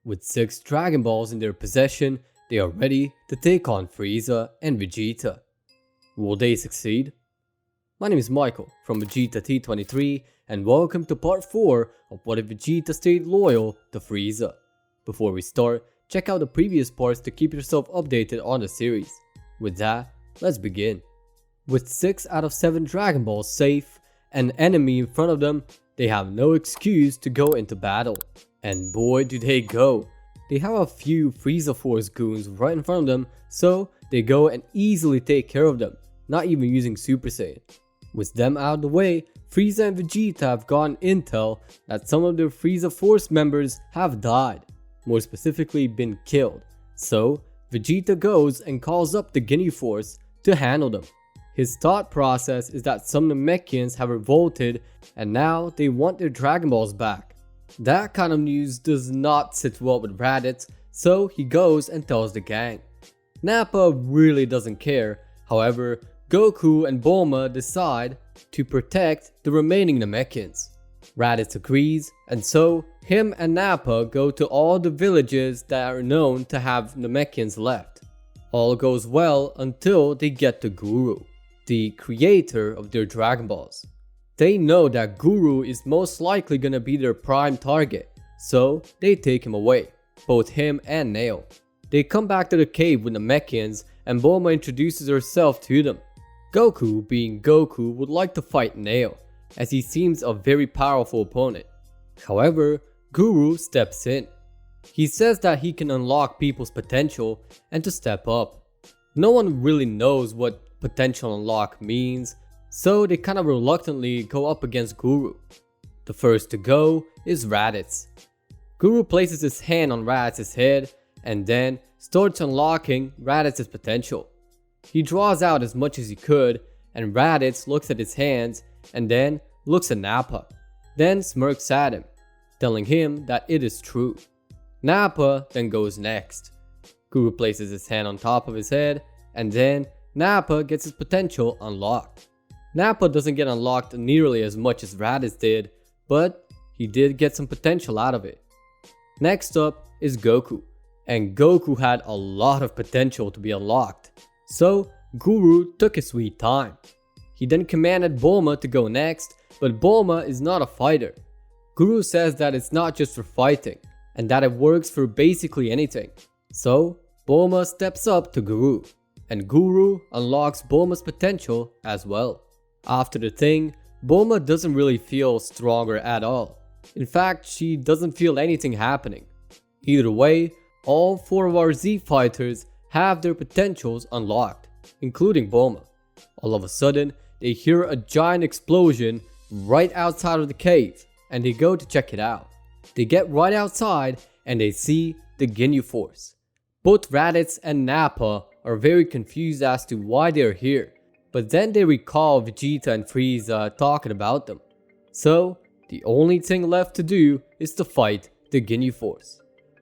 With 6 Dragon Balls in their possession, they are ready to take on Frieza and Vegeta. Will they succeed? My name is Michael from Vegeta T23 and welcome to part 4 of What If Vegeta Stayed Loyal to Frieza. Before we start, check out the previous parts to keep yourself updated on the series. With that, let's begin. With 6 out of 7 Dragon Balls safe, an enemy in front of them, they have no excuse to go into battle. And boy do they go. They have a few Frieza Force goons right in front of them, so they go and easily take care of them, not even using Super Saiyan. With them out of the way, Frieza and Vegeta have gotten intel that some of their Frieza Force members have died, more specifically been killed. So Vegeta goes and calls up the Ginyu Force to handle them. His thought process is that some Namekians have revolted and now they want their Dragon Balls back. That kind of news does not sit well with Raditz, so he goes and tells the gang. Nappa really doesn't care. However, Goku and Bulma decide to protect the remaining Namekians. Raditz agrees, and so him and Nappa go to all the villages that are known to have Namekians left. All goes well until they get to Guru, the creator of their Dragon Balls. They know that Guru is most likely gonna be their prime target, so they take him away, both him and Nail. They come back to the cave with the Namekians and Bulma introduces herself to them. Goku, being Goku, would like to fight Nail, as he seems a very powerful opponent. However, Guru steps in. He says that he can unlock people's potential and to step up. No one really knows what potential unlock means, so they kind of reluctantly go up against Guru. The first to go is Raditz. Guru places his hand on Raditz's head and then starts unlocking Raditz's potential. He draws out as much as he could and Raditz looks at his hands and then looks at Nappa, then smirks at him, telling him that it is true. Nappa then goes next. Guru places his hand on top of his head and then Nappa gets his potential unlocked. Nappa doesn't get unlocked nearly as much as Raditz did, but he did get some potential out of it. Next up is Goku, and Goku had a lot of potential to be unlocked, so Guru took his sweet time. He then commanded Bulma to go next, but Bulma is not a fighter. Guru says that it's not just for fighting, and that it works for basically anything. So Bulma steps up to Guru, and Guru unlocks Bulma's potential as well. After the thing, Bulma doesn't really feel stronger at all. In fact, she doesn't feel anything happening. Either way, all 4 of our Z fighters have their potentials unlocked, including Bulma. All of a sudden, they hear a giant explosion right outside of the cave, and they go to check it out. They get right outside and they see the Ginyu Force. Both Raditz and Nappa are very confused as to why they are here, but then they recall Vegeta and Freeza talking about them. So the only thing left to do is to fight the Ginyu Force.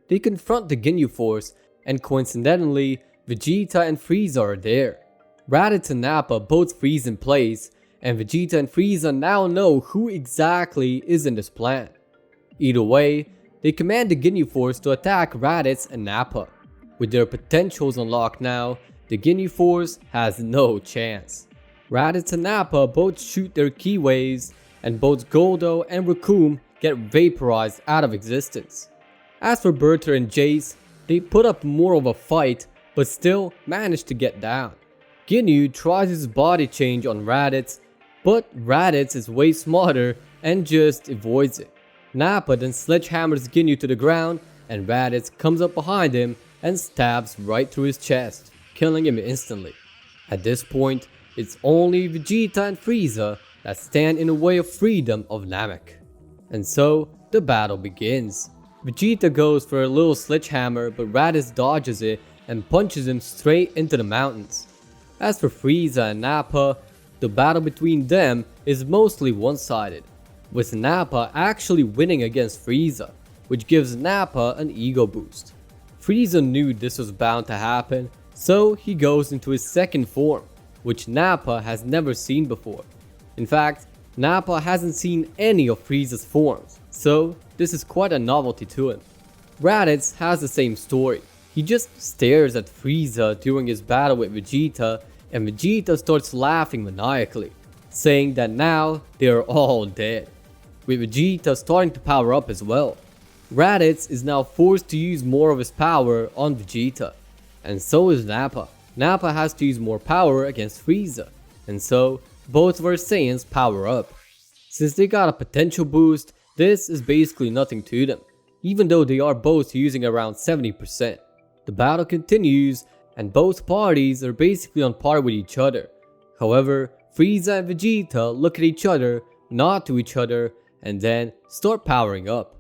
They confront the Ginyu Force and coincidentally Vegeta and Freeza are there. Raditz and Nappa both freeze in place and Vegeta and Freeza now know who exactly is in this plan. Either way, they command the Ginyu Force to attack Raditz and Nappa. With their potentials unlocked now, the Ginyu Force has no chance. Raditz and Nappa both shoot their ki waves and both Goldo and Recoome get vaporized out of existence. As for Bertha and Jace, they put up more of a fight but still manage to get down. Ginyu tries his body change on Raditz, but Raditz is way smarter and just avoids it. Nappa then sledgehammers Ginyu to the ground and Raditz comes up behind him and stabs right through his chest, killing him instantly. At this point, it's only Vegeta and Frieza that stand in the way of freedom of Namek. And so, the battle begins. Vegeta goes for a little sledgehammer but Raditz dodges it and punches him straight into the mountains. As for Frieza and Nappa, the battle between them is mostly one-sided, with Nappa actually winning against Frieza, which gives Nappa an ego boost. Frieza knew this was bound to happen, so he goes into his second form, which Nappa has never seen before. In fact, Nappa hasn't seen any of Frieza's forms, so this is quite a novelty to him. Raditz has the same story. He just stares at Frieza during his battle with Vegeta, and Vegeta starts laughing maniacally, saying that now they are all dead, with Vegeta starting to power up as well. Raditz is now forced to use more of his power on Vegeta, and so is Nappa. Nappa has to use more power against Frieza, and so both of our Saiyans power up. Since they got a potential boost, this is basically nothing to them, even though they are both using around 70%. The battle continues, and both parties are basically on par with each other. However, Frieza and Vegeta look at each other, nod to each other, and then start powering up.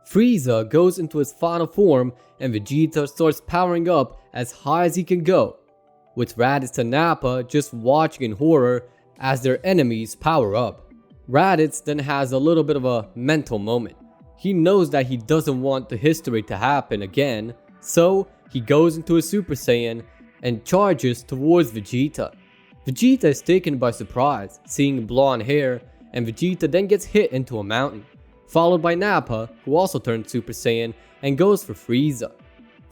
Frieza goes into his final form, and Vegeta starts powering up as high as he can go, with Raditz and Nappa just watching in horror as their enemies power up. Raditz then has a little bit of a mental moment. He knows that he doesn't want the history to happen again, so he goes into a Super Saiyan and charges towards Vegeta. Vegeta is taken by surprise, seeing blonde hair, and Vegeta then gets hit into a mountain, followed by Nappa, who also turns Super Saiyan and goes for Frieza.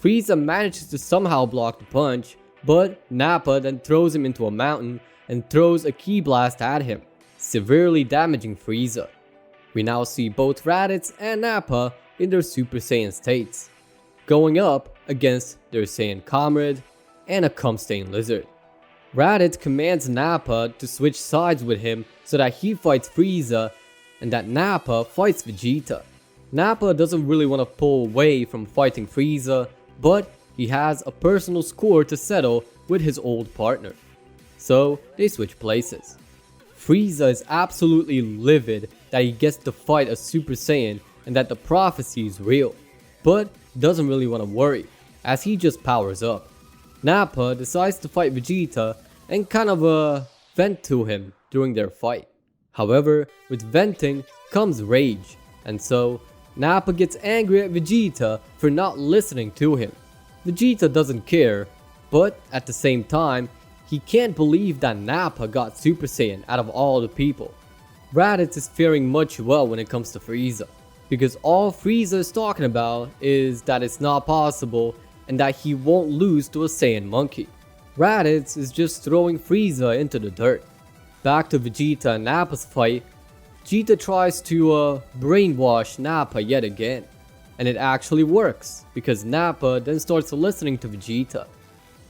Frieza manages to somehow block the punch, but Nappa then throws him into a mountain and throws a ki blast at him, severely damaging Frieza. We now see both Raditz and Nappa in their Super Saiyan states, going up against their Saiyan comrade and a cum-stained lizard. Raditz commands Nappa to switch sides with him so that he fights Frieza and that Nappa fights Vegeta. Nappa doesn't really want to pull away from fighting Frieza, but he has a personal score to settle with his old partner. So they switch places. Frieza is absolutely livid that he gets to fight a Super Saiyan and that the prophecy is real, but doesn't really want to worry as he just powers up. Nappa decides to fight Vegeta and kind of vent to him during their fight. However, with venting comes rage, and so Nappa gets angry at Vegeta for not listening to him. Vegeta doesn't care, but at the same time, he can't believe that Nappa got Super Saiyan out of all the people. Raditz is faring much well when it comes to Frieza, because all Frieza is talking about is that it's not possible and that he won't lose to a Saiyan monkey. Raditz is just throwing Frieza into the dirt. Back to Vegeta and Nappa's fight, Vegeta tries to brainwash Nappa yet again, and it actually works because Nappa then starts listening to Vegeta.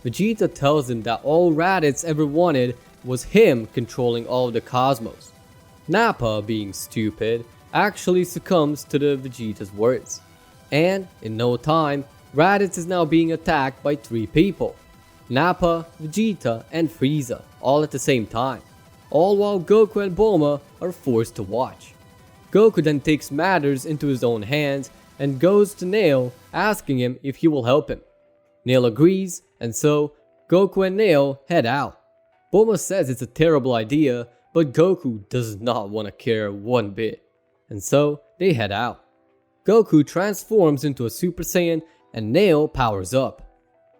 Vegeta tells him that all Raditz ever wanted was him controlling all of the cosmos. Nappa, being stupid, actually succumbs to the Vegeta's words. And in no time, Raditz is now being attacked by 3 people: Nappa, Vegeta, and Frieza, all at the same time, all while Goku and Bulma are forced to watch. Goku then takes matters into his own hands and goes to Nail, asking him if he will help him. Nail agrees, and so Goku and Nail head out. Bulma says it's a terrible idea, but Goku does not want to care one bit, and so they head out. Goku transforms into a Super Saiyan and Nail powers up.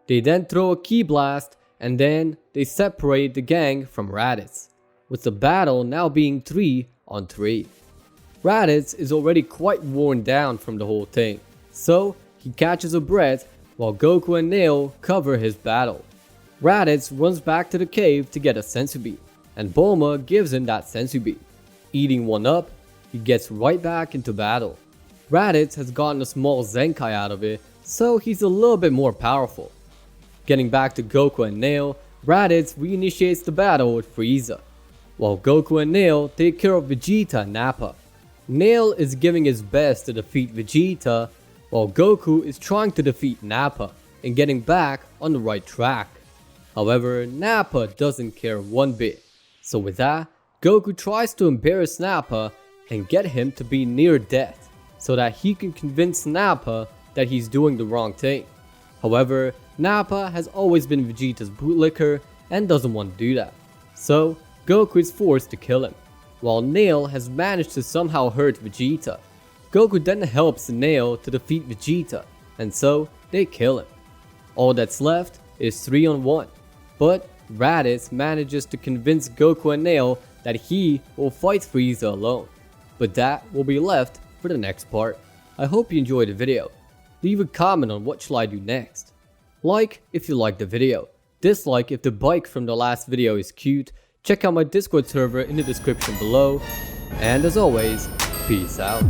They then throw a ki blast, and then they separate the gang from Raditz, with the battle now being 3 on 3. Raditz is already quite worn down from the whole thing, so he catches a breath while Goku and Nail cover his battle. Raditz runs back to the cave to get a senzu bean, and Bulma gives him that senzu bean. Eating one up, he gets right back into battle. Raditz has gotten a small Zenkai out of it, so he's a little bit more powerful. Getting back to Goku and Nail, Raditz reinitiates the battle with Frieza, while Goku and Nail take care of Vegeta and Nappa. Nail is giving his best to defeat Vegeta, while Goku is trying to defeat Nappa and getting back on the right track. However, Nappa doesn't care one bit, so with that, Goku tries to embarrass Nappa and get him to be near death, so that he can convince Nappa that he's doing the wrong thing. However, Nappa has always been Vegeta's bootlicker and doesn't want to do that, so Goku is forced to kill him, while Nail has managed to somehow hurt Vegeta. Goku then helps Nail to defeat Vegeta, and so they kill him. All that's left is 3 on 1, but Raditz manages to convince Goku and Nail that he will fight Frieza alone, but that will be left for the next part. I hope you enjoyed the video. Leave a comment on what shall I do next. Like if you liked the video, dislike if the bike from the last video is cute, check out my Discord server in the description below, and as always, peace out.